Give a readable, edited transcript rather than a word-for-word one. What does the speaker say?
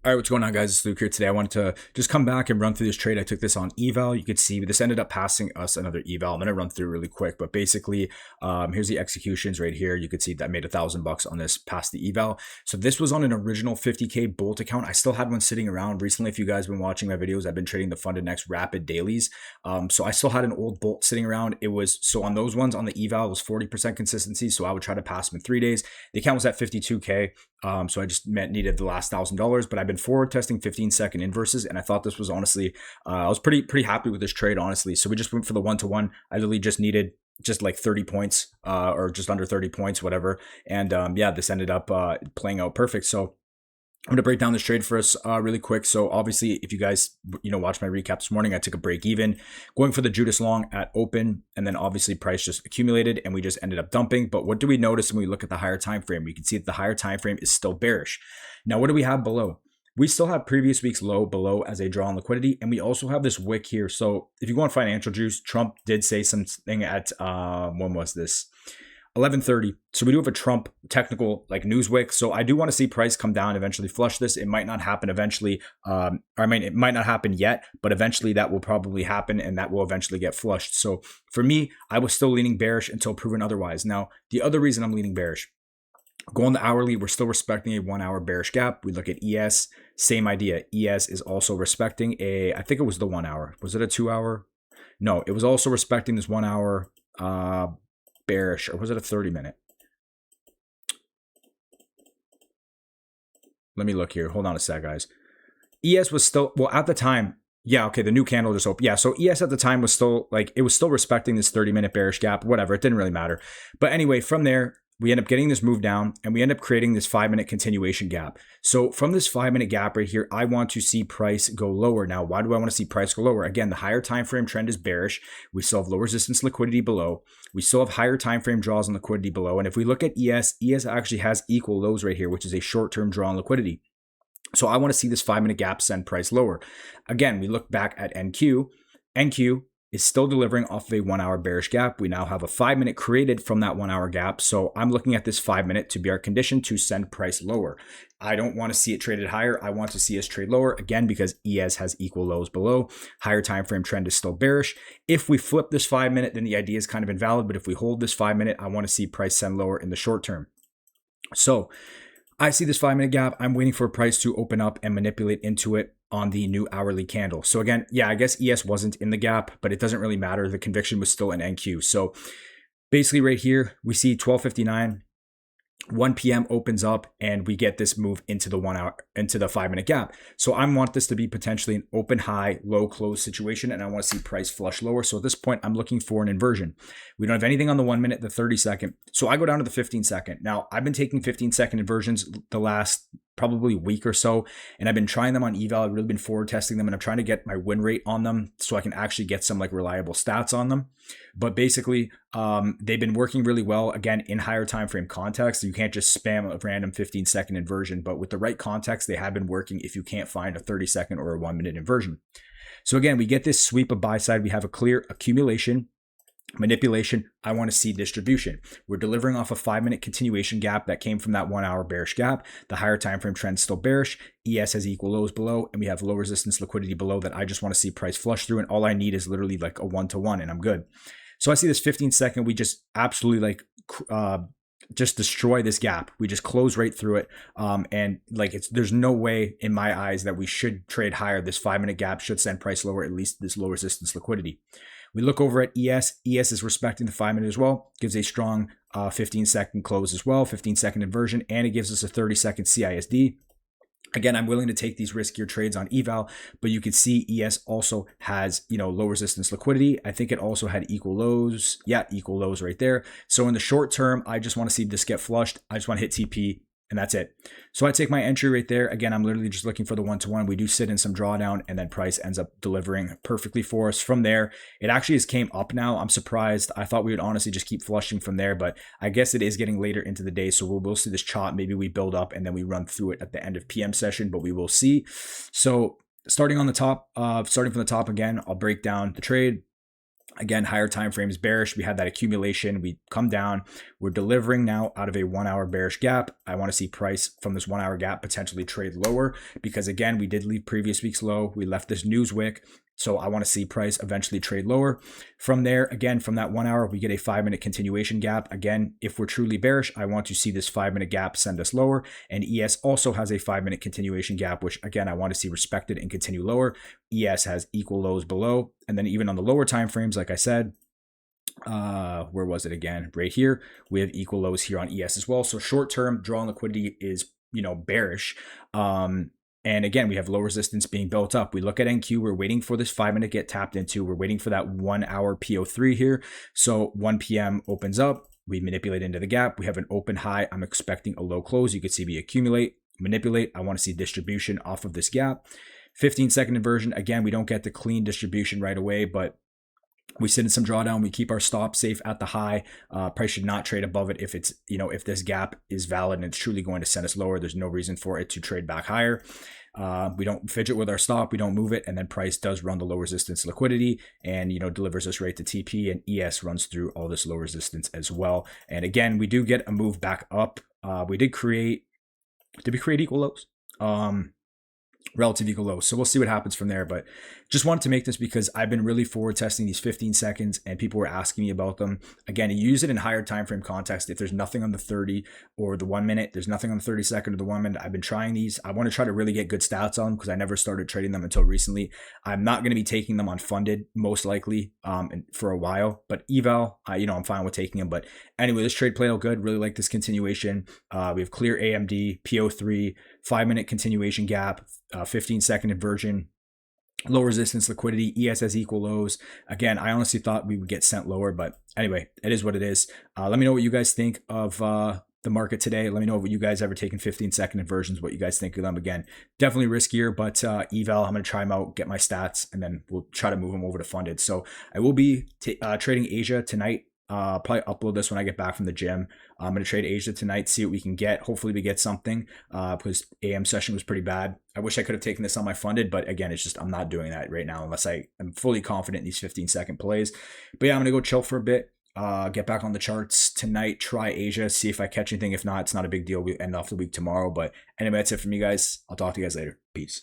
All right, what's going on, guys? It's Luke here today. I wanted to just come back and run through this trade. I took this on eval. You could see this ended up passing us another eval. I'm going to run through really quick, but basically, here's the executions right here. You could see that I made $1,000 on this past the eval. So this was on an original 50K Bolt account. I still had one sitting around recently. If you guys have been watching my videos, I've been trading the FundedNext rapid dailies. So I still had an old Bolt sitting around. It was, so on those ones on the eval, it was 40% consistency. So I would try to pass them in 3 days. The account was at 52K. So I just needed the last $1,000, but I've been forward testing 15-second inverses, and I thought this was honestly, I was pretty happy with this trade, honestly. So we just went for the 1-to-1. I literally just needed just like 30 points, or just under 30 points, whatever. And yeah, this ended up playing out perfect. So I'm going to break down this trade for us really quick. So obviously, if you guys, watch my recap this morning, I took a break even going for the Judas long at open, and then obviously price just accumulated and we just ended up dumping. But what do we notice when we look at the higher time frame? We can see that the higher time frame is still bearish. Now, what do we have below? We still have previous week's low below as a draw on liquidity, and we also have this wick here. So if you go on financial juice, Trump did say something at when was this? 11:30. So we do have a Trump technical like news wick. So I do want to see price come down, eventually flush this. It might not happen eventually. It might not happen yet, but eventually that will probably happen and that will eventually get flushed. So for me, I was still leaning bearish until proven otherwise. Now, the other reason I'm leaning bearish, going to hourly, we're still respecting a 1 hour bearish gap. We look at ES, same idea. ES is also respecting I think it was the 1 hour. Was it a 2 hour? No, it was also respecting this 1 hour, bearish, or was it a 30-minute? Let me look here. Hold on a sec, guys. ES was still, well, at the time, yeah, okay, the new candle just opened. Yeah, so ES at the time was still, like, it was still respecting this 30-minute bearish gap, whatever. It didn't really matter. But anyway, from there, we end up getting this move down and we end up creating this 5-minute continuation gap. So from this 5-minute gap right here, I want to see price go lower. Now, why do I want to see price go lower? Again, the higher time frame trend is bearish. We still have low resistance liquidity below. We still have higher time frame draws on liquidity below. And if we look at ES actually has equal lows right here, which is a short-term draw on liquidity. So I want to see this 5-minute gap send price lower. Again, we look back at NQ. NQ is still delivering off of a 1 hour bearish gap. We now have a 5-minute created from that 1 hour gap. So I'm looking at this 5-minute to be our condition to send price lower. I don't want to see it traded higher. I want to see us trade lower, again, because ES has equal lows below. Higher time frame trend is still bearish. If we flip this 5-minute, then the idea is kind of invalid. But if we hold this 5-minute, I want to see price send lower in the short term. So I see this 5-minute gap. I'm waiting for price to open up and manipulate into it on the new hourly candle. So again, yeah, I guess ES wasn't in the gap, but it doesn't really matter. The conviction was still in NQ. So basically right here, we see 12:59. 1 p.m. opens up and we get this move into the 1 hour, into the 5-minute gap. So I want this to be potentially an open high, low close situation, and I want to see price flush lower. So at this point, I'm looking for an inversion. We don't have anything on the 1 minute, the 30-second. So I go down to the 15-second. Now I've been taking 15-second inversions the last probably week or so, and I've been trying them on eval. I've really been forward testing them, and I'm trying to get my win rate on them so I can actually get some like reliable stats on them. But basically, they've been working really well, again, in higher time frame context. You can't just spam a random 15-second inversion, but with the right context, they have been working if you can't find a 30-second or a 1 minute inversion. So again, we get this sweep of buy side. We have a clear accumulation, manipulation. I want to see distribution. We're delivering off a 5-minute continuation gap that came from that 1 hour bearish gap. The higher time frame trend is still bearish. ES has equal lows below, and we have low resistance liquidity below that I just want to see price flush through. And all I need is literally like a 1-to-1 and I'm good. So I see this 15-second. We just absolutely just destroy this gap. We just close right through it. And like there's no way in my eyes that we should trade higher. This 5-minute gap should send price lower, at least this low resistance liquidity. We look over at ES. ES is respecting the 5-minute as well. Gives a strong 15-second close as well, 15-second inversion, and it gives us a 30-second CISD. Again, I'm willing to take these riskier trades on eval, but you can see ES also has, low resistance liquidity. I think it also had equal lows. Yeah, equal lows right there. So in the short term, I just want to see this get flushed. I just want to hit TP, and that's it. So I take my entry right there. Again, I'm literally just looking for the 1-to-1. We do sit in some drawdown, and then price ends up delivering perfectly for us. From there, it actually has came up now. I'm surprised. I thought we would honestly just keep flushing from there, but I guess it is getting later into the day. So we'll see this chop. Maybe we build up and then we run through it at the end of PM session, but we will see. So starting from the top again, I'll break down the trade. Again, higher time frames bearish. We had that accumulation. We come down. We're delivering now out of a 1 hour bearish gap. I want to see price from this 1 hour gap potentially trade lower because, again, we did leave previous week's low. We left this news wick. So I want to see price eventually trade lower. From there, again, from that 1 hour, we get a 5-minute continuation gap. Again, if we're truly bearish, I want to see this 5-minute gap send us lower. And ES also has a 5-minute continuation gap, which, again, I want to see respected and continue lower. ES has equal lows below. And then even on the lower time frames, like I said, where was it again? Right here, we have equal lows here on ES as well. So short-term draw on liquidity is, bearish. And again, we have low resistance being built up. We look at NQ, we're waiting for this 5-minute get tapped into. We're waiting for that 1 hour PO3 here. So 1 p.m. opens up. We manipulate into the gap. We have an open high. I'm expecting a low close. You can see we accumulate, manipulate. I want to see distribution off of this gap. 15-second inversion. Again, we don't get the clean distribution right away, but we sit in some drawdown. We keep our stop safe at the high. Price should not trade above it if it's, if this gap is valid and it's truly going to send us lower. There's no reason for it to trade back higher. We don't fidget with our stop. We don't move it. And then price does run the low resistance liquidity and, delivers us right to TP, and ES runs through all this low resistance as well. And again, we do get a move back up. Did we create equal lows? Relative equal lows. So we'll see what happens from there. But just wanted to make this because I've been really forward testing these 15 seconds and people were asking me about them. Again, you use it in higher time frame context. If there's nothing on the 30 or the 1 minute, there's nothing on the 30 second or the 1 minute. I've been trying these. I want to try to really get good stats on them because I never started trading them until recently. I'm not going to be taking them on funded most likely for a while, but eval, I'm fine with taking them. But anyway, this trade played out good. Really like this continuation. We have clear AMD, PO3, 5-minute continuation gap, 15-second inversion, low resistance liquidity, ES has equal lows. Again, I honestly thought we would get sent lower, but anyway, it is what it is. Let me know what you guys think of the market today. Let me know what you guys ever taken 15-second inversions, what you guys think of them. Again, definitely riskier, but eval, I'm going to try them out, get my stats, and then we'll try to move them over to funded. So I will be trading Asia tonight. Probably upload this when I get back from the gym. I'm going to trade Asia tonight, see what we can get. Hopefully we get something because AM session was pretty bad. I wish I could have taken this on my funded, but again, it's just I'm not doing that right now unless I am fully confident in these 15-second plays. But yeah, I'm going to go chill for a bit, get back on the charts tonight, try Asia, see if I catch anything. If not, it's not a big deal. We end off the week tomorrow. But anyway, that's it from you guys. I'll talk to you guys later. Peace.